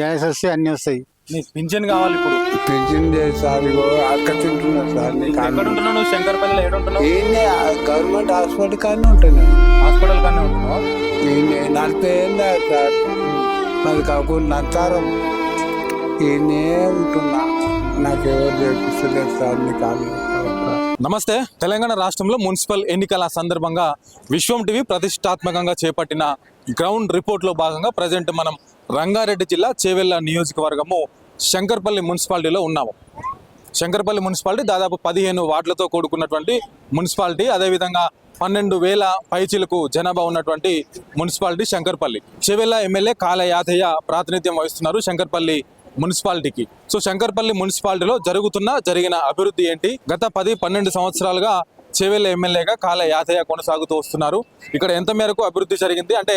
Gas వస్తే అన్ని వస్తాయి. నీకు పింఛన్ కావాలి ఇప్పుడు. పెన్షన్ సార్ అక్క తింటున్నా సార్. ఎక్కడ ఉంటున్నావు నువ్వు? శంకర్పల్లిలో ఏడుంటున్నావు? గవర్నమెంట్ హాస్పిటల్ కానీ ఉంటున్నాను. హాస్పిటల్ కానీ ఉంటున్నావు? 40 ఏళ్ళ సార్. అది కాకుండా నచ్చారం ఈయనే ఉంటున్నా. నాకెవరు చేపిస్తలేదు సార్. నీ కాదు. నమస్తే. తెలంగాణ రాష్ట్రంలో మున్సిపల్ ఎన్నికల సందర్భంగా విశ్వం టీవీ ప్రతిష్టాత్మకంగా చేపట్టిన గ్రౌండ్ రిపోర్ట్లో భాగంగా ప్రజెంట్ మనం రంగారెడ్డి జిల్లా చేవెళ్ళ నియోజకవర్గము శంకర్పల్లి మున్సిపాలిటీలో ఉన్నాము. శంకర్పల్లి మున్సిపాలిటీ దాదాపు 15 వార్డులతో కూడుకున్నటువంటి మున్సిపాలిటీ. అదేవిధంగా 12,000 పైచిలకు జనాభా ఉన్నటువంటి మున్సిపాలిటీ శంకర్పల్లి. చేవెళ్ళ ఎమ్మెల్యే కాళ యాదయ్య ప్రాతినిధ్యం వహిస్తున్నారు శంకర్పల్లి మున్సిపాలిటీకి. సో శంకర్పల్లి మున్సిపాలిటీలో జరిగిన అభివృద్ధి ఏంటి? గత 10-12 సంవత్సరాలుగా చేవెళ్ళ ఎమ్మెల్యేగా కాళ యాదయ్య కొనసాగుతూ వస్తున్నారు. ఇక్కడ ఎంత మేరకు అభివృద్ధి జరిగింది అంటే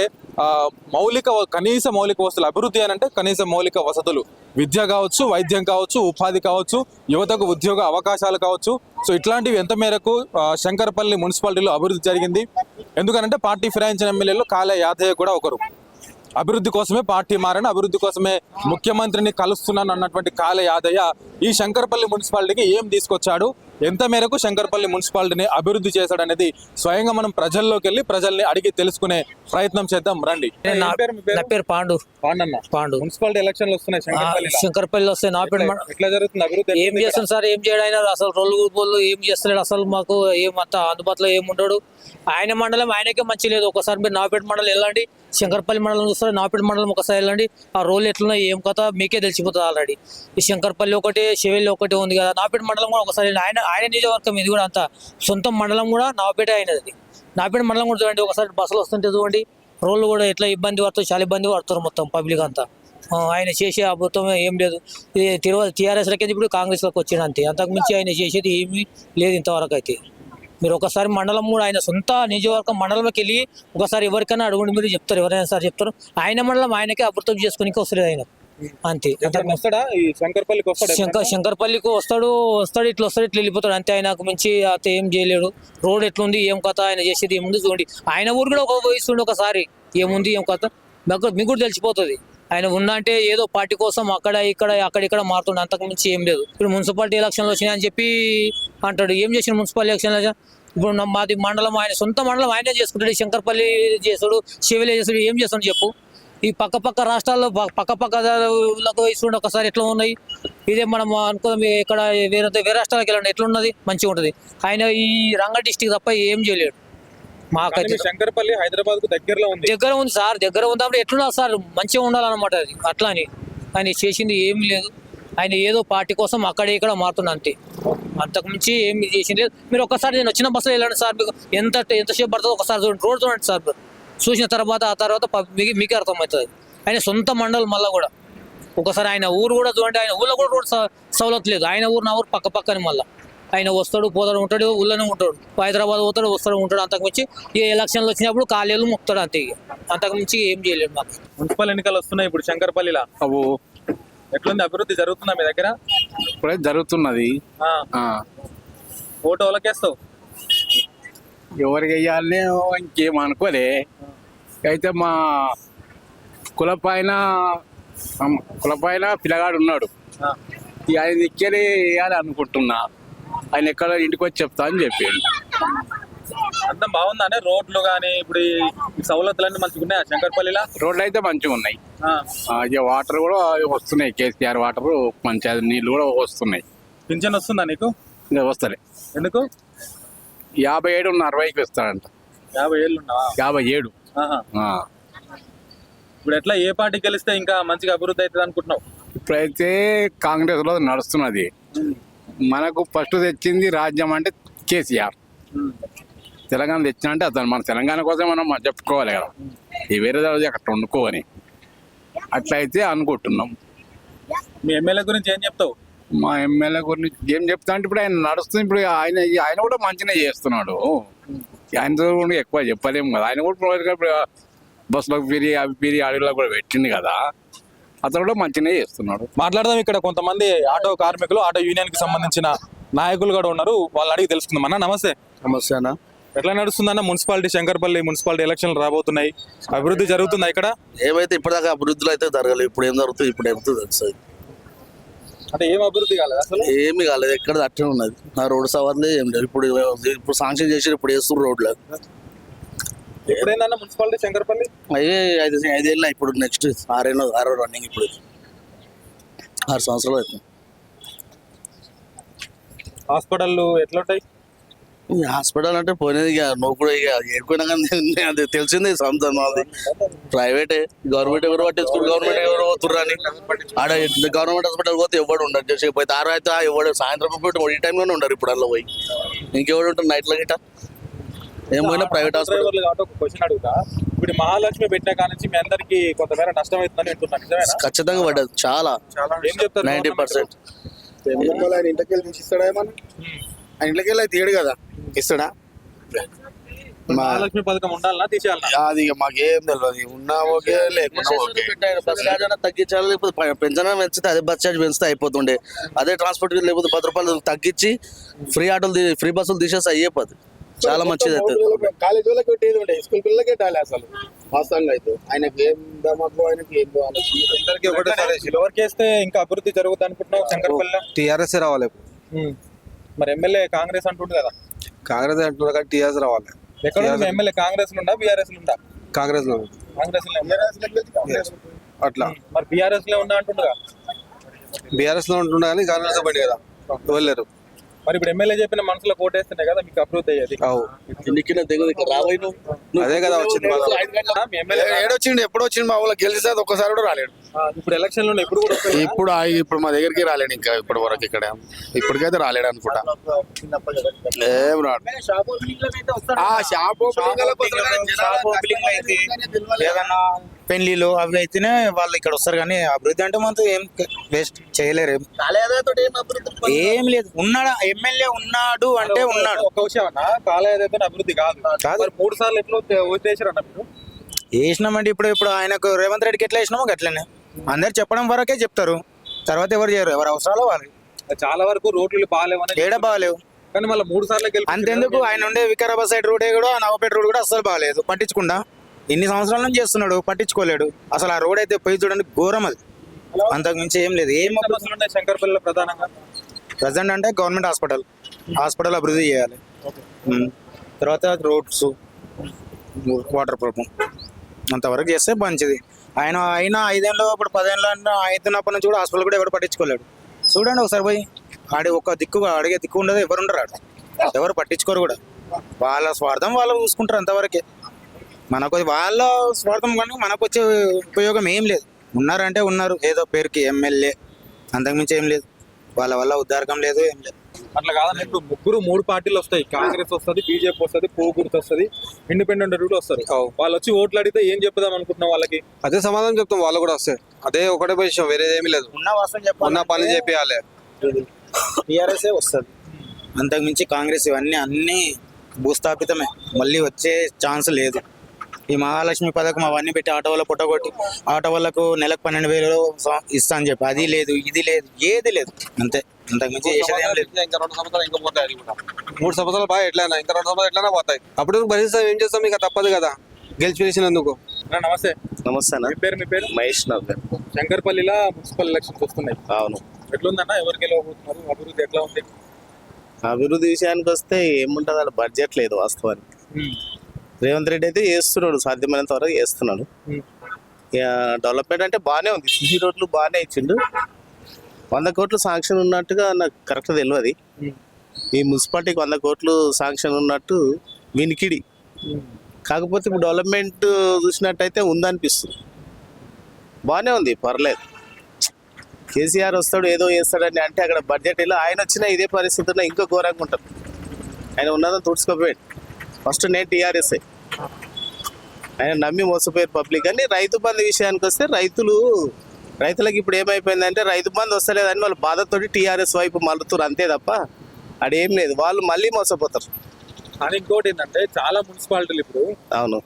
కనీస మౌలిక వసతులు అభివృద్ధి అని అంటే కనీస మౌలిక వసతులు, విద్య కావచ్చు, వైద్యం కావచ్చు, ఉపాధి కావచ్చు, యువతకు ఉద్యోగ అవకాశాలు కావచ్చు. సో ఇట్లాంటివి ఎంత మేరకు శంకర్పల్లి మున్సిపాలిటీలో అభివృద్ధి జరిగింది? ఎందుకనంటే పార్టీ ఫిరాయించిన ఎమ్మెల్యేలో కాళ యాదయ్య కూడా ఒకరు. అభివృద్ధి కోసమే పార్టీ మారని, అభివృద్ధి కోసమే ముఖ్యమంత్రిని కలుస్తున్నాను అన్నటువంటి కాళ యాదయ్య ఈ శంకర్పల్లి మున్సిపాలిటీకి ఏం తీసుకొచ్చాడు, ఎంత మేరకు శంకర్పల్లి మున్సిపాలిటీని అభివృద్ధి చేశాడు అనేది స్వయంగా మనం ప్రజల్లోకి వెళ్ళి ప్రజల్ని అడిగి తెలుసుకునే ప్రయత్నం చేద్దాం రండి. నా పేరు పాండు. పాండు. మున్సిపాలిటీ ఎలక్షన్లు వస్తున్నాయి శంకర్పల్లి వస్తాయి. నా పేరు ఎట్లా జరుగుతుంది అభివృద్ధి? ఏం చేస్తాం సార్? ఏం చేయడం అసలు రోడ్లు ఏం చేస్తలేడు. అసలు మాకు ఏమంత అందుబాటులో ఏముండడు. ఆయన మండలం ఆయనకే మంచి లేదు. ఒకసారి మీరు నాపేట మండలం వెళ్ళండి, శంకర్పల్లి మండలం చూస్తారు, నాపేట మండలం ఒకసారి వెళ్ళండి. ఆ రోడ్లు ఎట్లున్నాయి ఏం కథ మీకే తెలిసిపోతుంది ఆల్రెడీ. ఈ శంకర్పల్లి ఒకటి, శివెల్లి ఒకటి ఉంది కదా. నాపేట మండలం కూడా ఒకసారి ఆయన నియోజకవర్గం ఇది కూడా అంత సొంత మండలం కూడా నాపేట అయినది. నాపేట మండలం కూడా చూడండి, ఒకసారి బస్సులు వస్తుంటే చూడండి, రోడ్లు కూడా ఎట్లా ఇబ్బంది పడుతుంది, చాలా ఇబ్బంది పడుతున్నారు మొత్తం పబ్లిక్ అంతా. ఆయన చేసే అద్భుతం ఏం లేదు. టీఆర్ఎస్లకి ఇప్పుడు కాంగ్రెస్లోకి వచ్చింది అంతే. అంతకుమించి ఆయన చేసేది ఏమీ లేదు ఇంతవరకు అయితే. మీరు ఒకసారి మండలం కూడా ఆయన సొంత నియోజకవర్గం మండలంలోకి వెళ్ళి ఒకసారి ఎవరికైనా అడుగుండి మీరు చెప్తారు, ఎవరైనా సార్ చెప్తారు. ఆయన మండలం ఆయనకే అభివృద్ధి చేసుకుని వస్తుంది ఆయన అంతే. శంకర్పల్లికి వస్తాడు ఇట్లా వెళ్ళిపోతాడు అంతే. ఆయనకు మించి అంత ఏం చేయలేడు. రోడ్ ఎట్లుంది ఏం కథ, ఆయన చేసేది ఏముంది చూడండి. ఆయన ఊరు కూడా ఒక వహిస్తుండే ఒకసారి ఏముంది ఏం కథ మీకు కూడా తెలిసిపోతుంది. ఆయన ఉన్నా అంటే ఏదో పార్టీ కోసం అక్కడిక్కడ మారుతుండే, అంతకు మించి ఏం లేదు. ఇప్పుడు మున్సిపాలిటీ ఎలక్షన్లు వచ్చినాయి అని చెప్పి అంటాడు. ఏం చేసిన మున్సిపాలిటీ ఎలక్షన్లు? ఇప్పుడు మాది మండలం, ఆయన సొంత మండలం ఆయనే చేసుకుంటాడు. శంకర్పల్లి చేస్తాడు, శివలే చేస్తాడు. ఏం చేస్తాడు చెప్పు? ఈ పక్క రాష్ట్రాల్లో పక్క ఇస్తుండే ఒకసారి ఎట్లా ఉన్నాయి. ఇదే మనం అనుకో ఇక్కడ వేరే రాష్ట్రాలకు వెళ్ళండి ఎట్లున్నది, మంచిగా ఉంటుంది. ఆయన ఈ రంగారెడ్డి డిస్టిక్ తప్ప ఏం చేయలేడు. మాకైతే శంకర్పల్లి హైదరాబాద్ కు దగ్గర ఉంది సార్. దగ్గర ఉందాం ఎట్లున్నా సార్ మంచిగా ఉండాలన్నమాట. అది అట్లా అని ఆయన చేసింది ఏమి లేదు. ఆయన ఏదో పార్టీ కోసం ఇక్కడ మారుతున్నా అంతే. అంతకుమించి ఏమి చేసింది లేదు. మీరు ఒకసారి నేను వచ్చిన బస్సులో వెళ్ళండి సార్, మీకు ఎంతసేపు పడుతుందో ఒకసారి చూడండి, రోడ్ చూడండి సార్. చూసిన తర్వాత ఆ తర్వాత మీకే అర్థమవుతుంది. ఆయన సొంత మండలం మళ్ళీ కూడా ఒకసారి ఆయన ఊరు కూడా చూడండి. ఆయన ఊళ్ళో కూడా రోడ్ సవలత్ లేదు. ఆయన ఊరు నా ఊరు పక్కని మళ్ళీ ఆయన వస్తాడు పోతాడు ఉంటాడు, ఊళ్ళోనే ఉంటాడు. హైదరాబాద్ పోతాడు వస్తాడు ఉంటాడు. అంతకుమించి ఏ ఎలక్షన్లు వచ్చినప్పుడు కాలేలు మొక్కుతాడు అంతే. అంతకుమించి ఏం చేయలేడు మాకు. మున్సిపల్ ఎన్నికలు వస్తున్నాయి ఇప్పుడు శంకర్పల్లిలో. ఎట్లుంది అభివృద్ధి జరుగుతుందా మీ దగ్గర? ఇప్పుడే జరుగుతున్నది. ఓటు ఎవరికేస్తావు? ఎవరికి వెయ్యాలని ఇంకేం అనుకోలే. అయితే మా కులపైన పిల్లగాడు ఉన్నాడు. ఆయన దిక్కేది వేయాలి అనుకుంటున్నా. ఆయన ఎక్కడ ఇంటికి వచ్చి చెప్తా అని చెప్పాడు. అంతా బాగుందా? అంటే రోడ్లు కానీ ఇప్పుడు ఈ సౌలతులన్నీ మంచిగా ఉన్నాయా శంకర్పల్లిలో? రోడ్లు అయితే మంచిగా ఉన్నాయి. వాటర్ కూడా వస్తున్నాయి. కేసీఆర్ వాటర్ పంచాయతీ నీళ్ళు కూడా వస్తున్నాయి. పింఛన్ వస్తుందా నీకు? ఇంకా వస్తలే. ఎందుకు? 57 ఉన్న 60కి ఇస్తాడంట. 50 ఏళ్ళు ఉన్నావా? 57. ఇప్పుడు ఎట్లా ఏ పార్టీ గెలిస్తే ఇంకా మంచిగా అభివృద్ధి అవుతుంది అనుకుంటున్నావు? ఇప్పుడైతే కాంగ్రెస్ లో నడుస్తున్నది. మనకు ఫస్ట్ తెచ్చింది రాజ్యం అంటే కేసీఆర్. తెలంగాణ తెచ్చిన అంటే అతను మన తెలంగాణ కోసం మనం చెప్పుకోవాలి కదా. ఈ వేరే రోజు అక్కడ వండుకోని అట్లయితే అనుకుంటున్నాం. మీ ఎమ్మెల్యే గురించి ఏం చెప్తావు? మా ఎమ్మెల్యే గురించి ఏం చెప్తా అంటే ఇప్పుడు ఆయన నడుస్తుంది. ఇప్పుడు ఆయన కూడా మంచిగా చేస్తున్నాడు. ఆయనతో కూడా ఎక్కువ చెప్పలేము కదా. ఆయన కూడా బస్సులకు పిరి అడవిలో కూడా పెట్టింది కదా. అతను కూడా మంచిగానే చేస్తున్నాడు. మాట్లాడదాం. ఇక్కడ కొంతమంది ఆటో కార్మికులు, ఆటో యూనియన్ కి సంబంధించిన నాయకులు కూడా ఉన్నారు. వాళ్ళు అడిగి తెలుసుకుందాం. అన్న నమస్తే. నమస్తే అన్న. ఎట్లా నడుస్తుందన్న మున్సిపాలిటీ శంకర్పల్లి మున్సిపాలిటీ ఎలక్షన్లు రాబోతున్నాయి, అభివృద్ధి జరుగుతుందా ఇక్కడ? ఏమైతే ఇప్పటిదాకా అభివృద్ధిలో అయితే జరగలేదు, ఇప్పుడు ఏం జరుగుతుంది, ఇప్పుడు ఏమవుతుంది తెలుస్తుంది. అంటే ఏం అభివృద్ధి కాలేదు అసలు? ఏమీ కాలేదు, ఎక్కడ అట్లే ఉన్నది. నా రోడ్డు సవర్లే ఏం లేదు. ఇప్పుడు శాంక్షన్ చేసి ఇప్పుడు వేస్తున్నారు రోడ్లు. ఎప్పుడైందన్న మున్సిపాలిటీ శంకర్పల్లి? అయ్యే 5 ఏళ్ళ, ఇప్పుడు నెక్స్ట్ 6 రన్నింగ్. ఇప్పుడు 6 సంవత్సరాలు అవుతుంది. హాస్పిటల్ ఎట్లుంటాయి? ఈ హాస్పిటల్ అంటే పోయినది ఇక నువ్వు కూడా ఇక ఏడుకున్నా కానీ అది తెలిసిందే. సొంతం అది ప్రైవేటే, గవర్నమెంట్ ఎవరు పట్టించుకోరు, గవర్నమెంట్ ఎవరు పోతుర్రు అని. ఆడ గవర్నమెంట్ హాస్పిటల్ పోతే ఎవడు ఉండరు, చేసి పోయి తారు అయితే ఎవడు సాయంత్రం పోయి ఈ టైంలోనే ఉండరు. ఇప్పుడు అందులో పోయి ఇంకెవడు ఉంటారు నైట్లో గిట్ట, ఏం పోయినా ప్రైవేట్ హాస్పిటల్. కాబట్టి ఒక క్వశ్చన్ అడుగుతా, ఇప్పుడు మహాలక్ష్మి పెట్టిన కాడ నుంచి మీ అందరికి కొంతమేర నష్టం అవుతుందని వింటున్నాను, నిజమేనా? ఖచ్చితంగా పడ్డది, చాలా. ఏం చెప్తారు? 90%. ఆయన ఇంటికి వెళ్ళి ఇస్తాడా ఏమన్నా? ఆయన ఇంటికి వెళ్ళి అయితే తీయడు కదా, ఇస్తాడా? మహాలక్ష్మి పథకం ఉండాలన్నా తీసేయాలన్నా? అది ఇక మాకేం తెలియదు, ఉన్నా ఓకే లేకున్నా ఓకే. బస్ ఛార్జ్ అయినా తగ్గించాలి, లేకపోతే పెంచనా పెంచితే అదే బస్ ఛార్జ్ పెంచితే అయిపోతుండే. అదే ట్రాన్స్పోర్ట్ లేకపోతే 10 రూపాయలు తగ్గించి ఫ్రీ బస్సులు తీసేస్తే అయ్యేపోతుంది. చాలా మంచిది అవుతుంది. కాలేజ్ వాళ్ళకి పెట్టేది ఉండే, స్కూల్ పిల్లలకి పెట్టాలి అసలు వాస్తవంగా అయితే. ఆయనకి ఏం దమాకు, ఆయనకి ఏం అందరికీ ఒకటే సజెషన్, ఎవరికి వేస్తే ఇంకా అభివృద్ధి జరుగుతుంది అనుకుంటున్నావు శంకర్పల్లి? టీఆర్ఎస్ రావాలి. మరి ఎమ్మెల్యే కాంగ్రెస్ అంటుంది కదా? కాంగ్రెస్ అంటున్నారు కానీ టీఆర్ఎస్ రావాలి. ఎక్కడ ఎమ్మెల్యే కాంగ్రెస్ ఉండా బీఆర్ఎస్ ఉండా? కాంగ్రెస్ లో కాంగ్రెస్ అట్లా. మరి బీఆర్ఎస్ లో ఉన్నా అంటుండగా? బీఆర్ఎస్ లో ఉంటున్నా కానీ కాంగ్రెస్ పడి కదా వెళ్ళారు. మరి ఇప్పుడు ఎమ్మెల్యే చెప్పిన మనసులో కోటేస్తున్నాయి కదా మీకు అభివృద్ధి అయ్యేది. అదే కదా వచ్చింది. మీ ఎమ్మెల్యే ఏడొచ్చిండు, ఎప్పుడు వచ్చిండు మా ఊళ్ళో గెలిస్తే ఒక్కసారి కూడా రాలేడు. ఇప్పుడు ఎలక్షన్ లో ఎప్పుడు కూడా వస్తాయి. ఇప్పుడు మా దగ్గరికి రాలేడు ఇంకా ఇప్పటి వరకు. ఇక్కడ ఇప్పటికైతే రాలేడు అనుకుంటా. ఏం రాడు. షాప్ ఓపెనింగ్ అయితే ఏదన్నా పెళ్లిలు అవి అయితేనే వాళ్ళు ఇక్కడ వస్తారు, కానీ అభివృద్ధి అంటే మనతో ఏం వేస్ట్ చేయలేరు. ఏం లేదు. ఉన్నాడా ఎమ్మెల్యే ఉన్నాడు అంటే ఉన్నాడు. ఒక విషయం అన్న, కాలేజీ అభివృద్ధి కాదు. మరి 3 సార్లు ఎట్లా ఓటేసారన్న మీరు? వేసినామంటే ఇప్పుడు ఆయనకు రేవంత్ రెడ్డికి ఎట్లా వేసినామో అట్లనే అందరు చెప్పడం వరకే చెప్తారు, తర్వాత ఎవరు చేయరు. ఎవరు అవసరాలు వాళ్ళు. చాలా వరకు రోడ్లు బాగాలేవని ఏడా బాగాలేవు, కానీ మళ్ళీ 3 సార్లు అంతెందుకు. ఆయన ఉండే వికారాబాద్ సైడ్ రోడ్ కూడా, నవపేట రోడ్ కూడా అస్సలు బాగాలేదు, పట్టించుకుండా. ఇన్ని సంవత్సరాల నుంచి చేస్తున్నాడు, పట్టించుకోలేడు. అసలు ఆ రోడ్ అయితే పోయి చూడండి, ఘోరం అది. అంతకు మించి ఏం లేదు. ఏం సమస్యలు ఉన్నాయి శంకర్పల్లిలో ప్రధానంగా? ప్రజెంట్ అంటే గవర్నమెంట్ హాస్పిటల్ అభివృద్ధి చేయాలి. తర్వాత రోడ్స్, వాటర్ ప్రాబ్లం అంతవరకు చేస్తే మంచిది. ఆయన 5 ఏళ్ళు ఇప్పుడు 10 ఏళ్ళు అవుతున్నప్పటి నుంచి కూడా హాస్పిటల్ కూడా ఎవరు పట్టించుకోలేడు. చూడండి ఒకసారి పోయి. ఒక దిక్కు అడిగే దిక్కు ఉండదు, ఎవరు ఉండరు ఆడ, ఎవరు పట్టించుకోరు కూడా. వాళ్ళ స్వార్థం వాళ్ళు చూసుకుంటారు అంతవరకే. మనకు వాళ్ళ స్వార్థం కానీ మనకు వచ్చే ఉపయోగం ఏం లేదు. ఉన్నారంటే ఉన్నారు ఏదో పేరుకి ఎమ్మెల్యే, అంతకుమించి ఏం లేదు. వాళ్ళ వల్ల ఉద్ధారకం లేదు, ఏం లేదు. అట్లా కాదండి. ఇప్పుడు 3 పార్టీలు వస్తాయి, కాంగ్రెస్ వస్తుంది, బీజేపీ వస్తుంది, పోగుర్తు వస్తుంది, ఇండిపెండెంట్ కూడా వస్తారు. వాళ్ళు వచ్చి ఓట్లు అడిగితే ఏం చెప్పుదాం అనుకుంటున్నాం వాళ్ళకి? అదే సమాధానం చెప్తాం, వాళ్ళు కూడా వస్తాయి. అదే ఒకటే పొజిషన్, వేరేది ఏమీ లేదు. ఉన్న వాస్తవం చెప్పాలి, ఉన్న పని చెప్పేయాలి. టీఆర్ఎస్ వస్తుంది, అంతకుమించి కాంగ్రెస్ ఇవన్నీ అన్నీ భూస్థాపితమే. మళ్ళీ వచ్చే ఛాన్స్ లేదు. ఈ మహాలక్ష్మి పథకం అవన్నీ పెట్టి ఆటో వాళ్ళ పుట్టగొట్టి ఆటో వాళ్ళకు నెలకు 12,000 ఇస్తా అని చెప్పి అది లేదు, ఇది లేదు, ఏది లేదు. అంతే, అంతకుమించి చేసేది ఏం లేదు. ఇంకా 2 సంవత్సరాలు ఇంకా పోతాయి. 3 సంవత్సరాలు బాగా ఎట్లయినా ఇంకా 2 సంవత్సరాలు ఎట్లయినా పోతాయి. అప్పుడు భరిస్తాం, ఏం చేస్తాం, ఇక తప్పదు కదా గెలిచి వేసినందుకు. నమస్తే. నమస్తే అన్న. మీ పేరు? మహేష్ నా పేరు. శంకర్పల్లిలో మున్సిపల్ ఎలక్షన్స్ వస్తున్నాయి. అవును. ఎట్లుందన్న, ఎవరికి వెళ్ళబోతున్నారు, అభివృద్ధి ఎట్లా ఉంది? అభివృద్ధి విషయానికి వస్తే ఏముంటుంది, అక్కడ బడ్జెట్ లేదు వాస్తవానికి. రేవంత్ రెడ్డి అయితే చేస్తున్నాడు, సాధ్యమైనంత వరకు చేస్తున్నాడు. ఇక డెవలప్మెంట్ అంటే బాగానే ఉంది, సిసి రోడ్లు బాగానే ఇచ్చిండు. 100 కోట్లు శాంక్షన్ ఉన్నట్టుగా నాకు కరెక్ట్ తెలియదు. ఈ మున్సిపాలిటీకి 100 కోట్లు శాంక్షన్ ఉన్నట్టు వినికిడి. కాకపోతే ఇప్పుడు డెవలప్మెంట్ చూసినట్టయితే ఉందనిపిస్తుంది, బాగానే ఉంది, పర్లేదు. కేసీఆర్ వస్తాడు ఏదో చేస్తాడని అంటే అక్కడ బడ్జెట్ ఇలా, ఆయన వచ్చినా ఇదే పరిస్థితుల్లో ఇంకా ఘోరంగా ఉంటుంది. ఆయన ఉన్నదని తుడుచుకోపోయాడు. ఫస్ట్ నేను టీఆర్ఎస్ఐ, ఆయన నమ్మి మోసపోయారు పబ్లిక్. అని రైతు బంధు విషయానికి వస్తే రైతులకు ఇప్పుడు ఏమైపోయిందంటే రైతు బంధు వస్తలేదని వాళ్ళు బాధతోటి టీఆర్ఎస్ వైపు మలుతున్నారు, అంతే తప్ప అదేం లేదు. వాళ్ళు మళ్ళీ మోసపోతారు. అని ఇంకోటి ఏంటంటే చాలా మున్సిపాలిటీలు ఇప్పుడు, అవును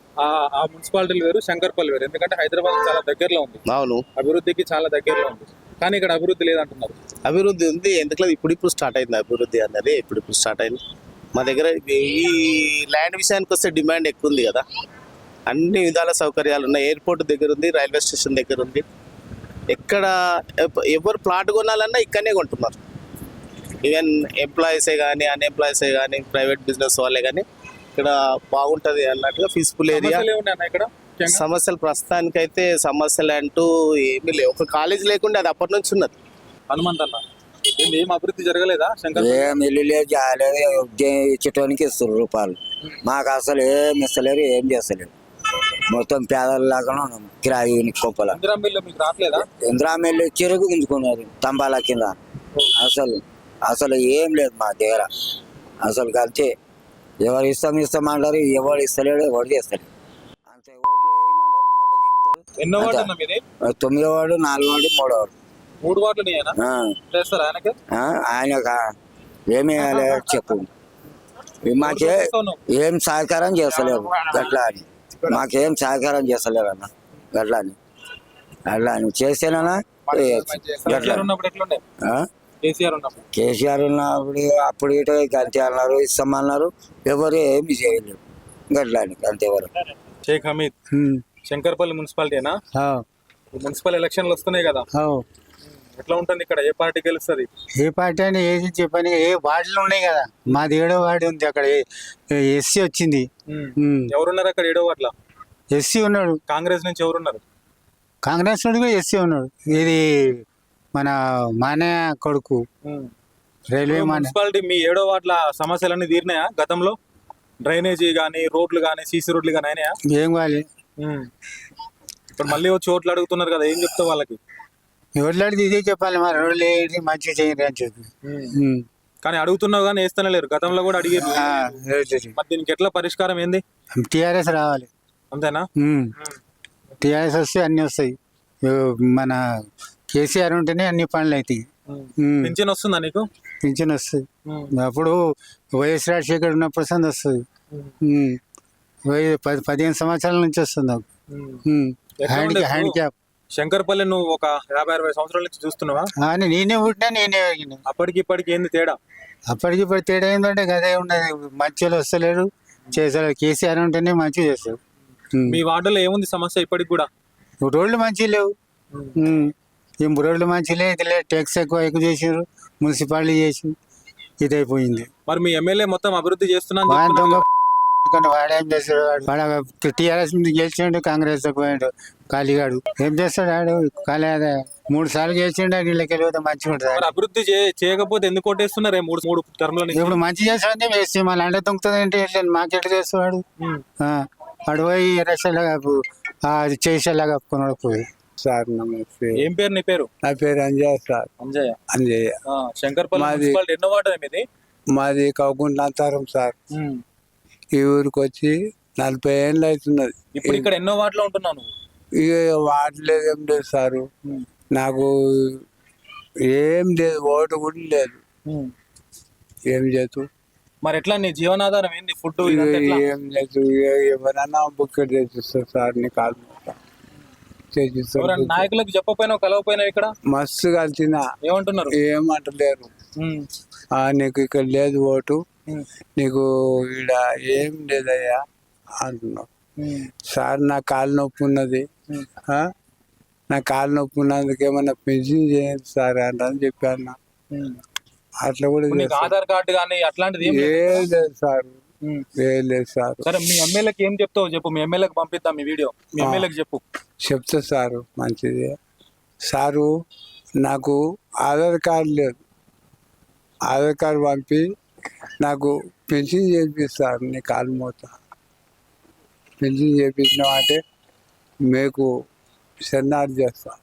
ఆ మున్సిపాలిటీలు వేరు, శంకర్పల్లి వేరు. ఎందుకంటే హైదరాబాద్ చాలా దగ్గరలో ఉంది, అవును, అభివృద్ధికి చాలా దగ్గరలో ఉంది. కానీ ఇక్కడ అభివృద్ధి లేదంటున్నారు. అభివృద్ధి ఉంది, ఎందుకు ఇప్పుడు స్టార్ట్ అయింది అభివృద్ధి అన్నది, ఇప్పుడు స్టార్ట్ అయింది. మా దగ్గర ఈ ల్యాండ్ విషయానికి వస్తే డిమాండ్ ఎక్కువ ఉంది కదా, అన్ని విధాల సౌకర్యాలు ఉన్నాయి. ఎయిర్పోర్ట్ దగ్గర ఉంది, రైల్వే స్టేషన్ దగ్గర ఉంది. ఎక్కడ ఎవరు ప్లాట్ కొనాలన్నా ఇక్కడనే కొంటున్నారు. ఈవెన్ ఎంప్లాయీసే కానీ అన్ఎంప్లాయీసే కానీ ప్రైవేట్ బిజినెస్ వాళ్ళే కానీ ఇక్కడ బాగుంటుంది అన్నట్టుగా పీస్ఫుల్ ఏరియా. సమస్యలు ఏమున్నాయి ఇక్కడ ముఖ్యంగా? సమస్యలు ప్రస్తుతానికైతే సమస్యలు అంటూ ఏమీ లేవు. ఒక కాలేజ్ లేకుండా అది అప్పటి నుంచి ఉన్నది. హనుమంత్ అన్న ఏం అభివృద్ధి జరగలేదా శంకర్? ఏం ఇల్లు లేదు జాలేదు, ఇచ్చటానికి ఇస్తారు రూపాయలు. మాకు అసలు ఏం ఇస్తలేరు, ఏం చేస్తలేరు. మొత్తం పేదలాగానే ఉన్నాం. కిరాయి కొంపల ఇందిరా మిల్లు మీకు రావట్లేదా? ఇంద్రామిల్లు చెరుకు గుంజుకున్నారు తంబాల కింద. అసలు ఏం లేదు మా దగ్గర. అసలు అంతే, ఎవరు ఇస్తామంటారు, ఎవరు ఇస్తలేడు, ఎవరు చేస్తలేడు. అంతే, ఓట్లు వేయమంటారు, మొట్ట చెప్తారు. ఎన్నో వార్డు అన్న మీది? 9వ వార్డు, 4వ వార్డు, 3వ వార్డు. 3 వార్డులు నీయేనా? చేస్తారా ఆయనకి? ఆయన ఏమి వేయాలి చెప్పు. మాకే ఏం సహకారం చేస్తలేరు గట్లా అని, మాకేం సహకారం చేస్తలేరు అన్న. గట్లా అని చేస్తేనా కేసీఆర్ ఉన్నప్పుడు ఎట్లుండే? కేసీఆర్ ఉన్నప్పుడు అప్పుడు ఇటు గంతే అన్నారు, ఇస్తామన్నారు, ఎవరు ఏమి చేయలేరు. గట్లా అని అంతేవరకు. షేక్ హమీద్ శంకర్పల్లి మున్సిపాలిటీనా? మున్సిపల్ ఎలక్షన్లు వస్తున్నాయి కదా, ఎట్లా ఉంటుంది ఇక్కడ? ఏ పార్టీ గెలుస్తుంది? ఏ పార్టీ అని ఏది చెప్పని, ఏ వార్డులు ఉన్నాయి కదా, మాది 7వ వార్డు ఉంది. అక్కడ ఎస్సీ వచ్చింది. ఎవరున్నారు అక్కడ 7వ వార్డులో? ఎస్సీ ఉన్నాడు. కాంగ్రెస్ నుంచి ఎవరున్నారు? కాంగ్రెస్ నుండి కూడా ఎస్సీ ఉన్నాడు. ఇది మన మానే కొడుకు రైల్వే మున్సిపాలిటీ. మీ 7వ వార్డుల సమస్యలన్నీ తీరినాయా గతంలో? డ్రైనేజీ కానీ, రోడ్లు కానీ, సీసీ రోడ్లు కానీ అయినాయా? ఏం కావాలి. ఇప్పుడు మళ్ళీ వచ్చి ఓట్లు అడుగుతున్నారు కదా, ఏం చెప్తావు వాళ్ళకి? ఎవరిలాంటిది ఇదే చెప్పాలి, మరి రోడ్లు ఏంటి మంచిగా చేయండి అని చెప్పి. కానీ అడుగుతున్నావు కానీ వేస్తూనే లేరు. గతంలో కూడా అడిగారు. మరి దీనికి ఎట్లా పరిష్కారం ఏంది? టీఆర్ఎస్ రావాలి. అంతేనా? టీఆర్ఎస్ వస్తే అన్ని వస్తాయి. మన కేసీఆర్ ఉంటేనే అన్ని పనులు అవుతాయి. పింఛన్ వస్తుందా నీకు? పింఛన్ వస్తుంది. అప్పుడు వైఎస్ రాజశేఖర్ ఉన్నప్పుడు సంది వస్తుంది. 15 సంవత్సరాల నుంచి వస్తుంది నాకు. హ్యాండిక్యాప్. శంకర్పల్లి నువ్వు ఒక 50-60 సంవత్సరాల నుంచి చూస్తున్నావా? నేనే పుట్టినా, నేనే అడిగినా. అప్పటికి ఇప్పటికి ఏంది తేడా? అప్పటికి ఇప్పుడు తేడా ఏంటంటే గదే ఉన్నది. మంచిగా వస్తలేడు, చేస్తాడు. కేసీఆర్ ఉంటేనే మంచిగా చేస్తాడు. మీ వార్డులో ఏముంది సమస్య ఇప్పటికి కూడా? రోడ్లు మంచిగా లేవు. ఏం రోడ్లు మంచిగా లేదు, ఇది లేదు. ట్యాక్స్ ఎక్కువ చేసారు, మున్సిపాలిటీ చేసి ఇదైపోయింది. మరి మీ ఎమ్మెల్యే మొత్తం అభివృద్ధి చేస్తున్నాను వాడేం చేస్తాడు? వాడు టీఆర్ఎస్ నుంచి గెలిచిండు, కాంగ్రెస్ పోయాడు. కాళీగాడు ఏం చేస్తాడు? ఆడు ఖాళీ 3 సార్లు గెలిచిండు, వీళ్ళకి వెళ్ళిపోతే మంచిగా ఉంటుంది. అభివృద్ధి చేయకపోతే ఎందుకు ఓటేస్తున్నారు? 3 టర్మ్లో ఇప్పుడు మంచి చేస్తాడే వేస్తే మళ్ళీ అండ దొంగతుంది అంటే మాకెట్ చేస్తాడు. వాడు పోయి రక్షలాగా చేసేలాగా కప్పుకున్నాడు పోయి. సార్ నమస్తే. ఏం పేరు నీ పేరు? నా పేరు అంజయ్య సార్. అంజయ్య. శంకర్పల్లి మున్సిపాలిటీ ఎన్నో వార్డు మీది? మాది కౌకుంటారం సార్. ఈ ఊరికి వచ్చి 40 ఏళ్ళు అవుతున్నది. ఇప్పుడు ఇక్కడ ఎన్నో వార్డులో ఉంటున్నావు నువ్వు? ఇక వాడలేదు, ఏం లేదు సారు. నాకు ఏం లేదు, ఓటు కూడా లేదు. ఏం చేతు మరి ఎట్లా నీ జీవనాధారం ఏంది? ఫుడ్ ఏం లేదు. ఎవరైనా బుక్కెట్ చేసిస్తారు సార్. నీ కాదు చేసిస్తారు. నాయకులకు చెప్పపోయినావు, కలవపోయినావు? ఇక్కడ మస్తు కలిసిన ఏమంటున్నారు? ఏమంటలేరు. నీకు ఇక్కడ లేదు ఓటు, నీకు ఈడ ఏం లేదయ్యా అంటున్నావు. సార్ నా కాలు నొప్పి ఉన్నది, నా కాలు నొప్పి ఉన్నందుకు ఏమన్నా పెన్షన్ చేయండి సార్ అని చెప్పాను. అట్లా కూడా ఆధార్ కార్డు కానీ అట్లాంటిది ఏం లేదు సార్. ఏం లేదు సార్. సరే, మీ ఎమ్మెల్యేకి ఏం చెప్తావు చెప్పు. మీ ఎమ్మెల్యేకి పంపిద్దాం మీ వీడియో. మీ ఎమ్మెల్యేకి చెప్పు. చెప్తా సారు, మంచిది సారు. నాకు ఆధార్ కార్డు లేదు, ఆధార్ కార్డు పంపి నాకు పెన్షన్ చేపిస్తారు. నీ కాలు మూత పెన్షన్ చేపించినావు అంటే మీకు సెన్నార్ చేస్తా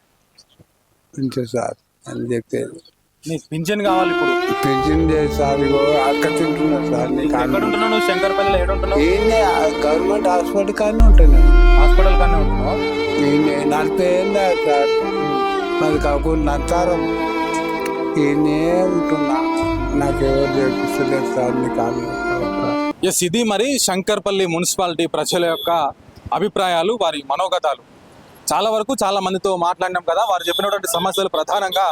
అంతే సార్ అని చెప్పేది. నీకు పింఛన్ కావాలి ఇప్పుడు? పింఛన్ చేస్తారు. అక్కడ తింటున్నా సార్. నువ్వు శంకర్పల్లిలో ఏడుంటున్నావు? గవర్నమెంట్ హాస్పిటల్ కానీ ఉంటున్నాను. హాస్పిటల్ కానీ ఉంటున్నావు? 40 ఏళ్ళ సార్. అది కాకుండా నచ్చారం ఈయనే ఉంటున్నా. నాకు ఎవరు చేపిస్తలేదు సార్. నీ కాదు. ఎస్, ఇది మరి శంకర్పల్లి మున్సిపాలిటీ ప్రజల యొక్క అభిప్రాయాలు, వారి మనోగతాలు. చాలా వరకు చాలా మందితో మాట్లాడినాం కదా. వారు చెప్పినటువంటి సమస్యలు ప్రధానంగా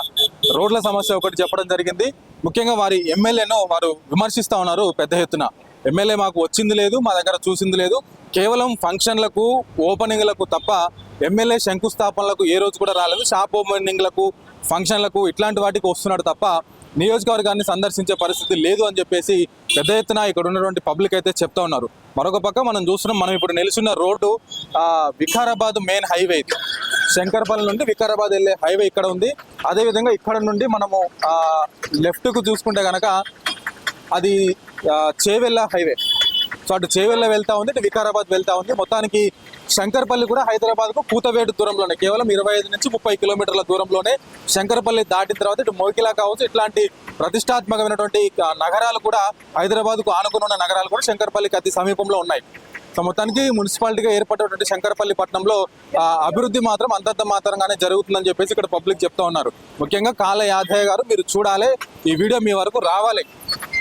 రోడ్ల సమస్య ఒకటి చెప్పడం జరిగింది. ముఖ్యంగా వారి ఎమ్మెల్యేను వారు విమర్శిస్తా ఉన్నారు పెద్ద ఎత్తున. ఎమ్మెల్యే మాకు వచ్చింది లేదు, మా దగ్గర చూసింది లేదు, కేవలం ఫంక్షన్లకు ఓపెనింగ్లకు తప్ప ఎమ్మెల్యే శంకుస్థాపనలకు ఏ రోజు కూడా రాలేదు. షాప్ ఓపెనింగ్లకు ఫంక్షన్లకు ఇట్లాంటి వాటికి వస్తున్నాడు తప్ప నియోజకవర్గాన్ని సందర్శించే పరిస్థితి లేదు అని చెప్పేసి పెద్ద ఎత్తున ఇక్కడ ఉన్నటువంటి పబ్లిక్ అయితే చెప్తా ఉన్నారు. మరొక పక్క మనం చూస్తున్నాం, మనం ఇప్పుడు నిలుచున్న రోడ్డు వికారాబాద్ మెయిన్ హైవే ఇది. శంకర్పల్లి నుండి వికారాబాద్ వెళ్ళే హైవే ఇక్కడ ఉంది. అదేవిధంగా ఇక్కడ నుండి మనము లెఫ్ట్కు చూసుకుంటే కనుక అది చేవెళ్ళ హైవే. సో అటు చేవెళ్ళ వెళ్తా ఉంది, ఇటు వికారాబాద్ వెళ్తా ఉంది. మొత్తానికి శంకర్పల్లి కూడా హైదరాబాద్కు కూతవేటు దూరంలోనే, కేవలం 25 నుంచి 30 కిలోమీటర్ల దూరంలోనే శంకర్పల్లి దాటిన తర్వాత ఇటు మోకిలా కావచ్చు, ఇట్లాంటి ప్రతిష్టాత్మకమైనటువంటి నగరాలు కూడా హైదరాబాద్కు ఆనుకుని ఉన్న నగరాలు కూడా శంకర్పల్లికి అతి సమీపంలో ఉన్నాయి. సో మొత్తానికి మున్సిపాలిటీగా ఏర్పడినటువంటి శంకర్పల్లి పట్టణంలో అభివృద్ధి మాత్రం అంతంత మాత్రంగానే జరుగుతుందని చెప్పేసి ఇక్కడ పబ్లిక్ చెప్తా ఉన్నారు. ముఖ్యంగా కాళ్ళ యాదయ్య గారు, మీరు చూడాలి, ఈ వీడియో మీ వరకు రావాలి.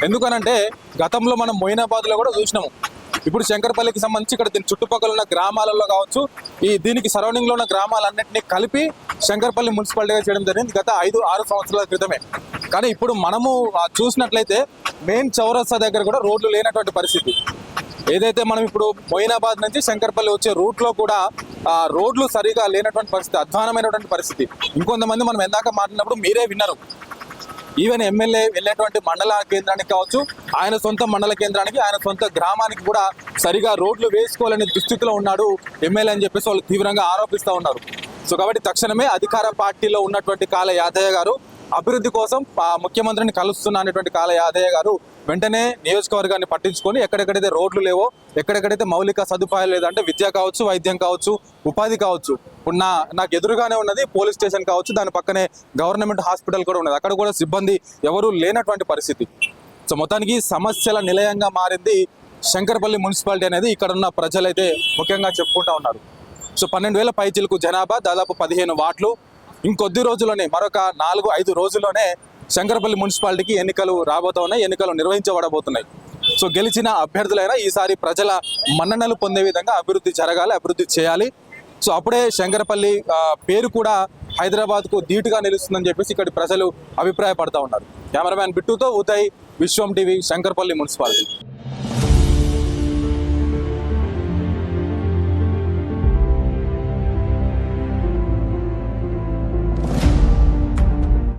ఎందుకనంటే గతంలో మనం మొయినాబాద్లో కూడా చూసినాము. ఇప్పుడు శంకర్పల్లికి సంబంధించి ఇక్కడ దీని చుట్టుపక్కల ఉన్న గ్రామాలలో కావచ్చు, దీనికి సరౌండింగ్లో ఉన్న గ్రామాలన్నింటినీ కలిపి శంకర్పల్లి మున్సిపాలిటీగా చేయడం జరిగింది గత 5-6 సంవత్సరాల క్రితమే. కానీ ఇప్పుడు మనము చూసినట్లయితే మెయిన్ చౌరస్తా దగ్గర కూడా రోడ్లు లేనటువంటి పరిస్థితి. ఏదైతే మనం ఇప్పుడు మొయినాబాద్ నుంచి శంకర్పల్లి వచ్చే రూట్లో కూడా రోడ్లు సరిగా లేనటువంటి పరిస్థితి, అధ్వానమైనటువంటి పరిస్థితి. ఇంకొంతమంది మనం ఎందాక మాట్లాడినప్పుడు మీరే విన్నారు, ఈవెన్ ఎమ్మెల్యే వెళ్ళేటువంటి మండల కేంద్రానికి కావచ్చు, ఆయన సొంత మండల కేంద్రానికి, ఆయన సొంత గ్రామానికి కూడా సరిగా రోడ్లు వేసుకోవాలనే దుస్థితిలో ఉన్నాడు ఎమ్మెల్యే అని చెప్పేసి వాళ్ళు తీవ్రంగా ఆరోపిస్తూ ఉన్నారు. సో కాబట్టి తక్షణమే అధికార పార్టీలో ఉన్నటువంటి కాళ్ళ యాదయ్య గారు అభివృద్ధి కోసం ముఖ్యమంత్రిని కలుస్తున్న అనేటువంటి కాళ్ళ యాదయ్య గారు వెంటనే నియోజకవర్గాన్ని పట్టించుకొని ఎక్కడెక్కడైతే రోడ్లు లేవో, ఎక్కడెక్కడైతే మౌలిక సదుపాయాలు లేదంటే విద్య కావచ్చు, వైద్యం కావచ్చు, ఉపాధి కావచ్చు. ఇప్పుడు నాకు ఎదురుగానే ఉన్నది పోలీస్ స్టేషన్ కావచ్చు, దాని పక్కనే గవర్నమెంట్ హాస్పిటల్ కూడా ఉన్నది. అక్కడ కూడా సిబ్బంది ఎవరు లేనటువంటి పరిస్థితి. సో మొత్తానికి సమస్యల నిలయంగా మారింది శంకర్పల్లి మున్సిపాలిటీ అనేది ఇక్కడ ఉన్న ప్రజలైతే ముఖ్యంగా చెప్పుకుంటా ఉన్నారు. సో 12,000 పైచిలకు జనాభా, దాదాపు 15 వార్డులు. ఇంకొద్ది రోజుల్లోనే, మరొక 4-5 రోజుల్లోనే శంకర్పల్లి మున్సిపాలిటీకి ఎన్నికలు రాబోతా ఉన్నాయి, ఎన్నికలు నిర్వహించబడబోతున్నాయి. సో గెలిచిన అభ్యర్థులైనా ఈసారి ప్రజల మన్ననలు పొందే విధంగా అభివృద్ధి జరగాలి, అభివృద్ధి చేయాలి. సో అప్పుడే శంకర్పల్లి పేరు కూడా హైదరాబాద్కు ధీటుగా నిలుస్తుందని చెప్పేసి ఇక్కడి ప్రజలు అభిప్రాయపడతా ఉన్నారు. కెమెరామ్యాన్ బిట్టుతో ఉదయ్, విశ్వం టీవీ, శంకర్పల్లి మున్సిపాలిటీ.